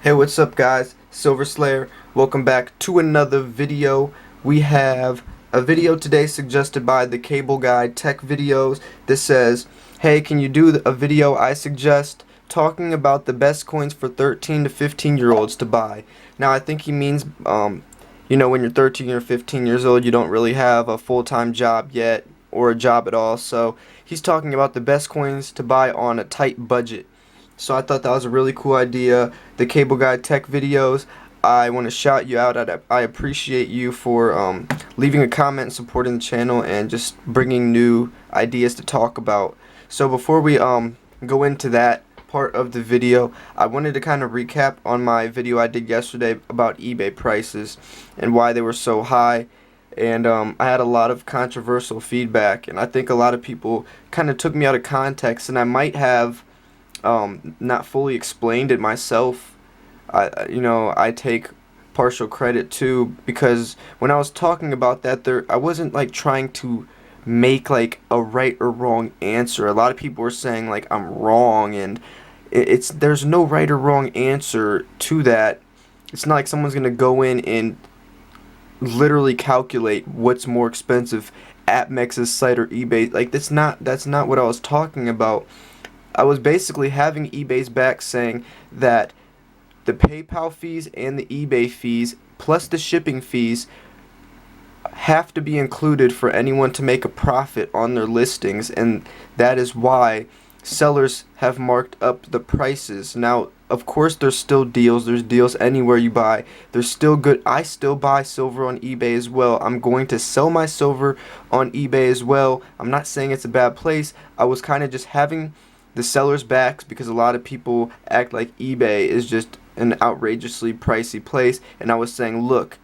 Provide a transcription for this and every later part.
Hey, what's up guys? Silver Slayer. Welcome back to another video. We have a video today suggested by the Cable Guy Tech Videos. This says, hey, can you do a video I suggest talking about the best coins for 13 to 15 year olds to buy? Now I think he means when you're 13 or 15 years old, you don't really have a full-time job yet or a job at all. So he's talking about the best coins to buy on a tight budget. So I thought that was a really cool idea. The Cable Guy Tech Videos, I want to shout you out. I appreciate you for leaving a comment and supporting the channel and just bringing new ideas to talk about. So before we go into that part of the video, I wanted to kind of recap on my video I did yesterday about eBay prices and why they were so high. And I had a lot of controversial feedback, and I think a lot of people kind of took me out of context, and I might have not fully explained it myself. I take partial credit too, because when I was talking about that, I wasn't like trying to make like a right or wrong answer. A lot of people were saying like I'm wrong, and there's no right or wrong answer to that. It's not like someone's gonna go in and literally calculate what's more expensive, AppMex's site or eBay. Like that's not what I was talking about. I was basically having eBay's back, saying that the PayPal fees and the eBay fees plus the shipping fees have to be included for anyone to make a profit on their listings, and that is why sellers have marked up the prices. Now, of course, there's still deals. There's deals anywhere you buy. There's still good. I still buy silver on eBay as well. I'm going to sell my silver on eBay as well. I'm not saying it's a bad place. I was kind of just having the seller's backs, because a lot of people act like eBay is just an outrageously pricey place, and I was saying, look,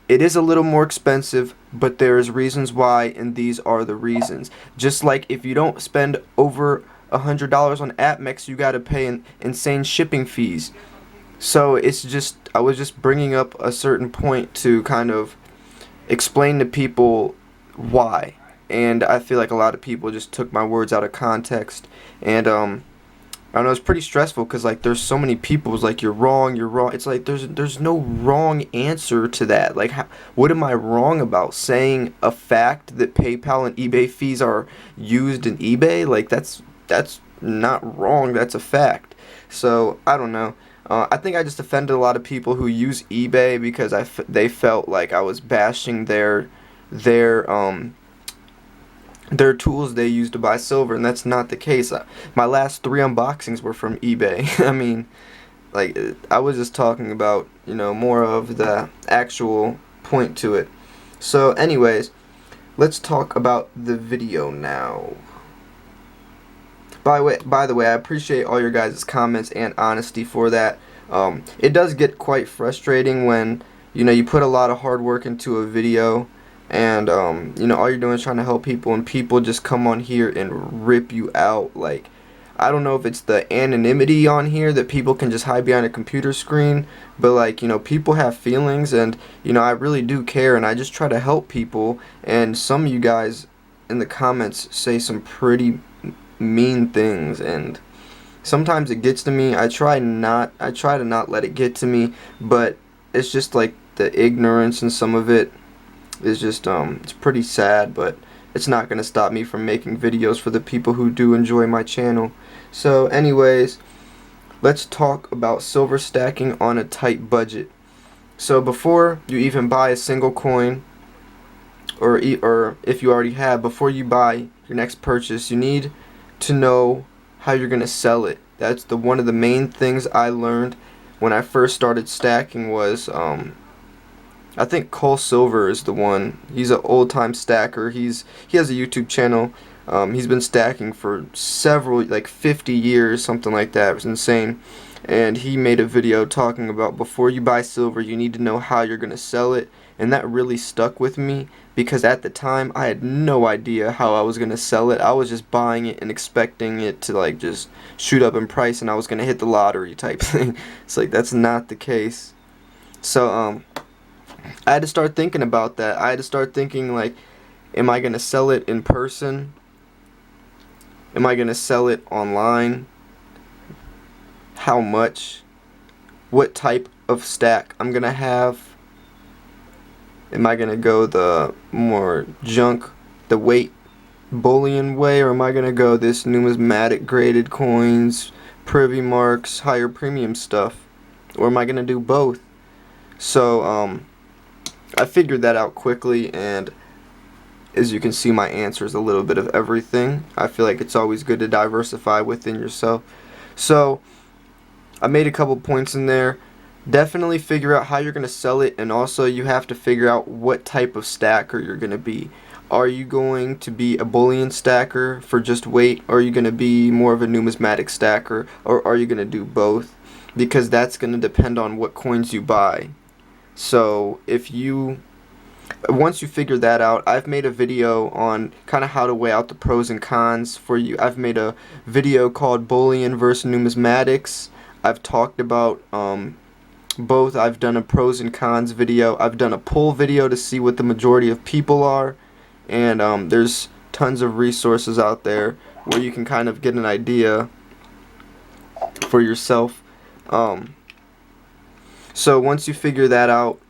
it is a little more expensive, but there's reasons why, and these are the reasons. Just like if you don't spend over $100 on AppMex, you got to pay insane shipping fees. So it's just, I was just bringing up a certain point to kind of explain to people why. And I feel like a lot of people just took my words out of context, and I don't know, it's pretty stressful, because like there's so many people who's like, you're wrong. It's like there's no wrong answer to that. Like what am I wrong about? Saying a fact that PayPal and eBay fees are used in eBay? Like that's not wrong, that's a fact. So I don't know. I think I just offended a lot of people who use eBay because they felt like I was bashing their tools they use to buy silver, and that's not the case. My last 3 unboxings were from eBay. I mean, like, I was just talking about, more of the actual point to it. So anyways, let's talk about the video now. By the way, I appreciate all your guys' comments and honesty for that. It does get quite frustrating when, you put a lot of hard work into a video, and all you're doing is trying to help people, and people just come on here and rip you out. Like, I don't know if it's the anonymity on here that people can just hide behind a computer screen, but like, people have feelings, and I really do care, and I just try to help people. And some of you guys in the comments say some pretty mean things, and sometimes it gets to me. I try to not let it get to me, but it's just like the ignorance, and some of it is just it's pretty sad, but it's not gonna stop me from making videos for the people who do enjoy my channel. So anyways, let's talk about silver stacking on a tight budget. So before you even buy a single coin, or if you already have, before you buy your next purchase, you need to know how you're gonna sell it. That's one of the main things I learned when I first started stacking was I think Cole Silver is the one. He's an old-time stacker. He has a YouTube channel. He's been stacking for several, like 50 years, something like that. It was insane. And he made a video talking about, before you buy silver, you need to know how you're going to sell it. And that really stuck with me, because at the time I had no idea how I was going to sell it. I was just buying it and expecting it to like just shoot up in price, and I was going to hit the lottery type thing. It's like, that's not the case. So I had to start thinking about that. I had to start thinking, like, am I going to sell it in person? Am I going to sell it online? How much? what type of stack I'm gonna have. Am I gonna go the more junk, the weight bullion way, or am I gonna go this numismatic graded coins, privy marks, higher premium stuff, or am I gonna do both? So I figured that out quickly, and as you can see, my answer is a little bit of everything. I feel like it's always good to diversify within yourself. So I made a couple points in there. Definitely figure out how you're going to sell it, and also you have to figure out what type of stacker you're going to be. Are you going to be a bullion stacker for just weight, or are you going to be more of a numismatic stacker, or are you going to do both? Because that's going to depend on what coins you buy. So once you figure that out, I've made a video on kind of how to weigh out the pros and cons for you. I've made a video called Bullion versus Numismatics. I've talked about both. I've done a pros and cons video. I've done a poll video to see what the majority of people are, and there's tons of resources out there where you can kind of get an idea for yourself. So once you figure that out,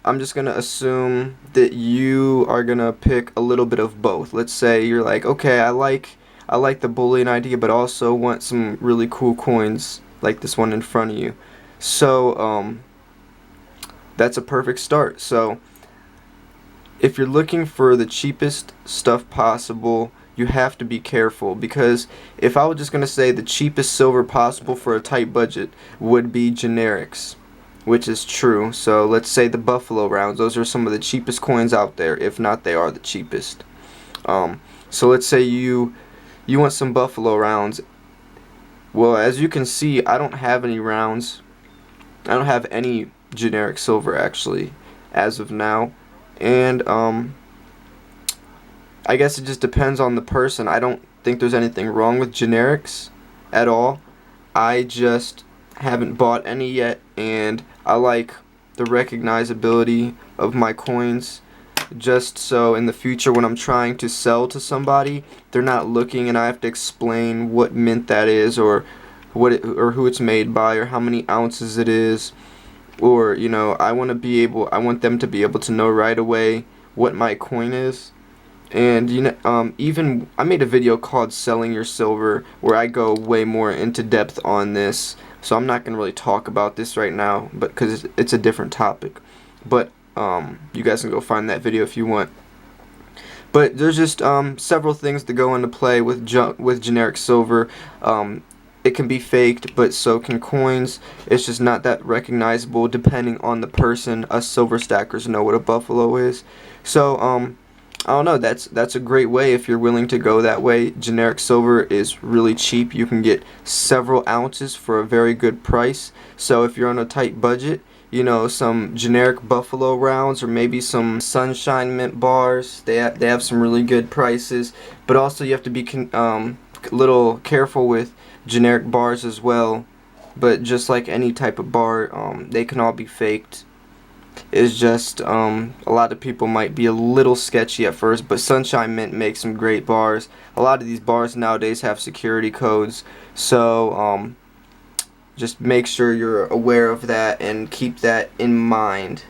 I'm just gonna assume that you are gonna pick a little bit of both. Let's say you're like, okay, I like the bullion idea, but also want some really cool coins like this one in front of you. So that's a perfect start. So if you're looking for the cheapest stuff possible, you have to be careful, because if I was just gonna say the cheapest silver possible for a tight budget would be generics, which is true. So let's say the Buffalo rounds, those are some of the cheapest coins out there. If not, they are the cheapest. So let's say you want some Buffalo rounds. Well, as you can see, I don't have any rounds. I don't have any generic silver actually as of now, and I guess it just depends on the person. I don't think there's anything wrong with generics at all. I just haven't bought any yet, and I like the recognizability of my coins, just so in the future when I'm trying to sell to somebody, they're not looking and I have to explain what mint that is, or or who it's made by, or how many ounces it is, or I want them to be able to know right away what my coin is. And even I made a video called Selling Your Silver where I go way more into depth on this, so I'm not gonna really talk about this right now, but because it's a different topic. But you guys can go find that video if you want. But there's just several things that go into play with generic silver. It can be faked, but so can coins. It's just not that recognizable depending on the person. Us silver stackers know what a Buffalo is. So I don't know, that's a great way if you're willing to go that way. Generic silver is really cheap. You can get several ounces for a very good price. So if you're on a tight budget, some generic Buffalo rounds, or maybe some Sunshine Mint bars, they have some really good prices. But also you have to be a little careful with generic bars as well. But just like any type of bar, they can all be faked. It's just a lot of people might be a little sketchy at first, but Sunshine Mint makes some great bars. A lot of these bars nowadays have security codes, so just make sure you're aware of that and keep that in mind,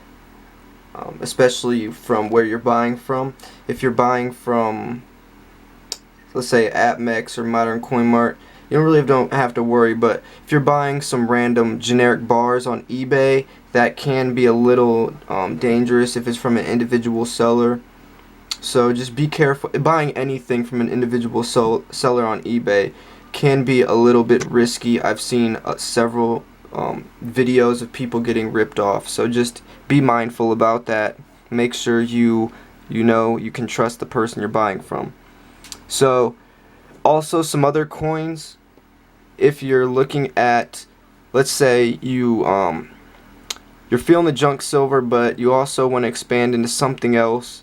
especially from where you're buying from. If you're buying from, let's say, APMEX or Modern Coin Mart, you don't have to worry. But if you're buying some random generic bars on eBay, that can be a little dangerous if it's from an individual seller. So just be careful. Buying anything from an individual seller on eBay can be a little bit risky. I've seen several videos of people getting ripped off. So just be mindful about that. Make sure you can trust the person you're buying from. So also some other coins, if you're looking at, let's say you're feeling the junk silver, but you also want to expand into something else.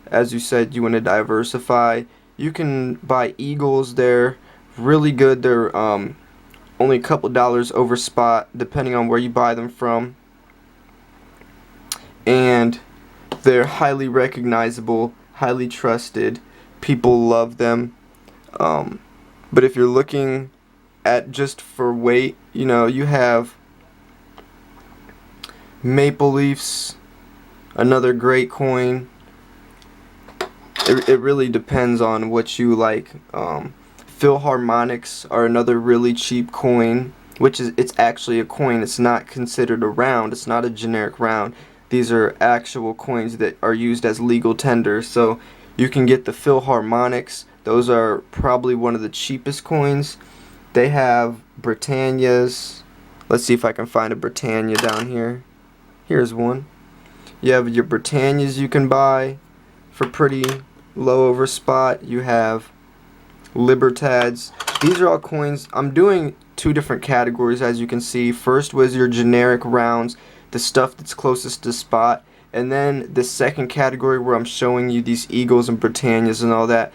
As you said, you want to diversify. You can buy Eagles. They're really good. They're only a couple dollars over spot, depending on where you buy them from. And they're highly recognizable, highly trusted. People love them. But if you're looking at just for weight, you have Maple Leafs, another great coin. It really depends on what you like. Philharmonics are another really cheap coin, which is, it's actually a coin. It's not considered a round. It's not a generic round. These are actual coins that are used as legal tender. So you can get the Philharmonics. Those are probably one of the cheapest coins. They have Britannias. Let's see if I can find a Britannia down here. Here's one. You have your Britannias you can buy for pretty low over spot. You have Libertads. These are all coins. I'm doing two different categories, as you can see. First was your generic rounds, the stuff that's closest to spot, and then the second category where I'm showing you these Eagles and Britannias and all that.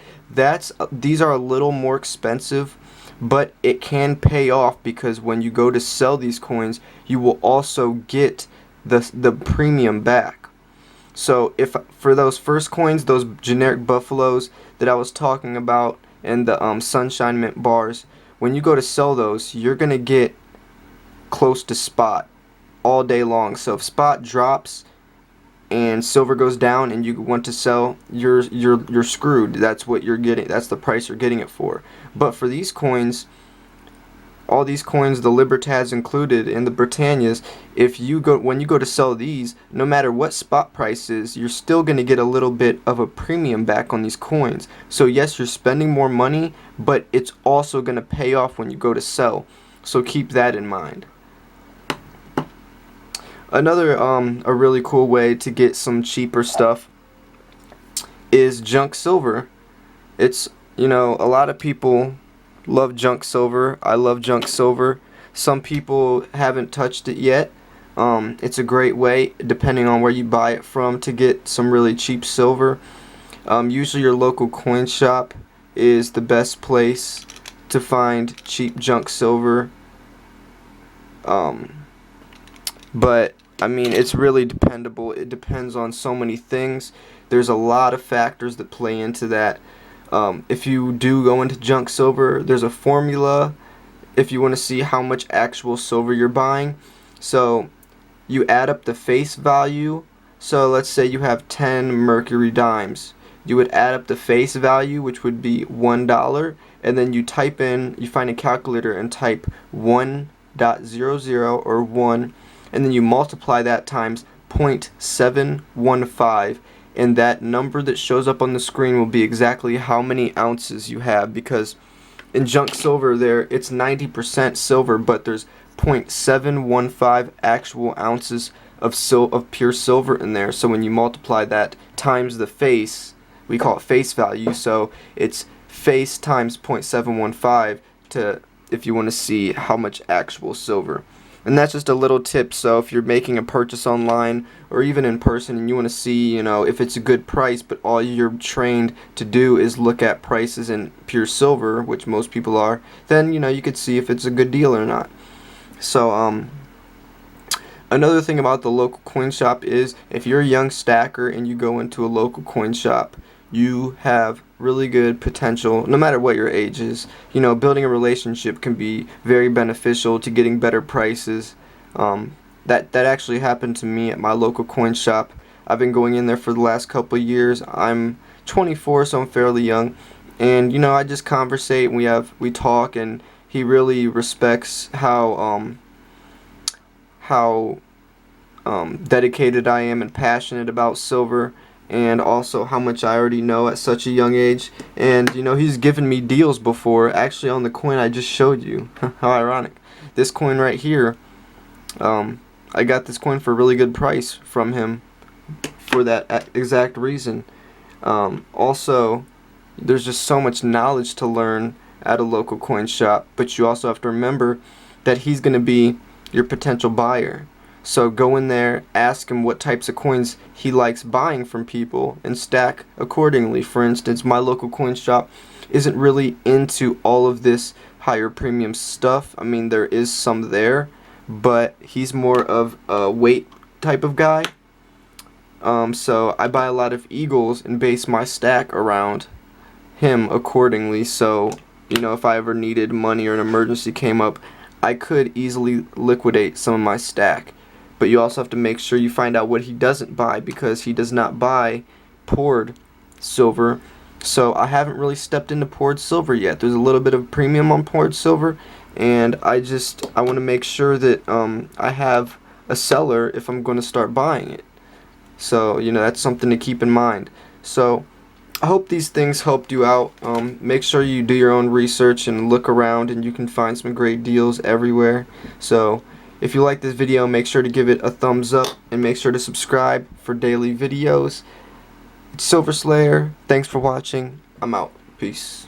These are a little more expensive, but it can pay off, because when you go to sell these coins, you will also get the premium back. So if for those first coins, those generic buffaloes that I was talking about, and the sunshine mint bars, when you go to sell those, you're gonna get close to spot all day long. So if spot drops and silver goes down and you want to sell, you're screwed. That's what you're getting. That's the price you're getting it for. But for these coins, all these coins, the Libertads included and the Britannias, when you go to sell these, no matter what spot price is, you're still going to get a little bit of a premium back on these coins. So yes, you're spending more money, but it's also going to pay off when you go to sell. So keep that in mind. Another a really cool way to get some cheaper stuff is junk silver. It's, a lot of people love junk silver. I love junk silver. Some people haven't touched it yet. It's a great way, depending on where you buy it from, to get some really cheap silver. Usually your local coin shop is the best place to find cheap junk silver. But I mean, it's really dependable. It depends on so many things. There's a lot of factors that play into that. If you do go into junk silver, there's a formula if you want to see how much actual silver you're buying. So you add up the face value. So let's say you have 10 mercury dimes. You would add up the face value, which would be $1, and then you find a calculator and type 1.00 or 1, and then you multiply that times 0.715. And that number that shows up on the screen will be exactly how many ounces you have, because in junk silver it's 90% silver, but there's 0.715 actual ounces of pure silver in there. So when you multiply that times the face, we call it face value, so it's face times 0.715 if you want to see how much actual silver. And that's just a little tip. So if you're making a purchase online or even in person and you want to see, if it's a good price, but all you're trained to do is look at prices in pure silver, which most people are, then you could see if it's a good deal or not. So another thing about the local coin shop is, if you're a young stacker and you go into a local coin shop, you have really good potential, no matter what your age is. Building a relationship can be very beneficial to getting better prices. That actually happened to me at my local coin shop. I've been going in there for the last couple of years. I'm 24, so I'm fairly young, and I just conversate and we talk, and he really respects how dedicated I am and passionate about silver, and also how much I already know at such a young age. And he's given me deals before, actually on the coin I just showed you. How ironic. This coin right here, I got this coin for a really good price from him for that exact reason. Also, there's just so much knowledge to learn at a local coin shop, but you also have to remember that he's going to be your potential buyer. So go in there, ask him what types of coins he likes buying from people, and stack accordingly. For instance, my local coin shop isn't really into all of this higher premium stuff. I mean, there is some there, but he's more of a weight type of guy. So I buy a lot of Eagles and base my stack around him accordingly. So, if I ever needed money or an emergency came up, I could easily liquidate some of my stack. but you also have to make sure you find out what he doesn't buy, because he does not buy poured silver. So I haven't really stepped into poured silver yet. There's a little bit of premium on poured silver, and I want to make sure that I have a seller if I'm going to start buying it. So that's something to keep in mind. So I hope these things helped you out. Make sure you do your own research and look around, and you can find some great deals everywhere. So if you like this video, make sure to give it a thumbs up, and make sure to subscribe for daily videos. It's Silver Slayer. Thanks for watching. I'm out. Peace.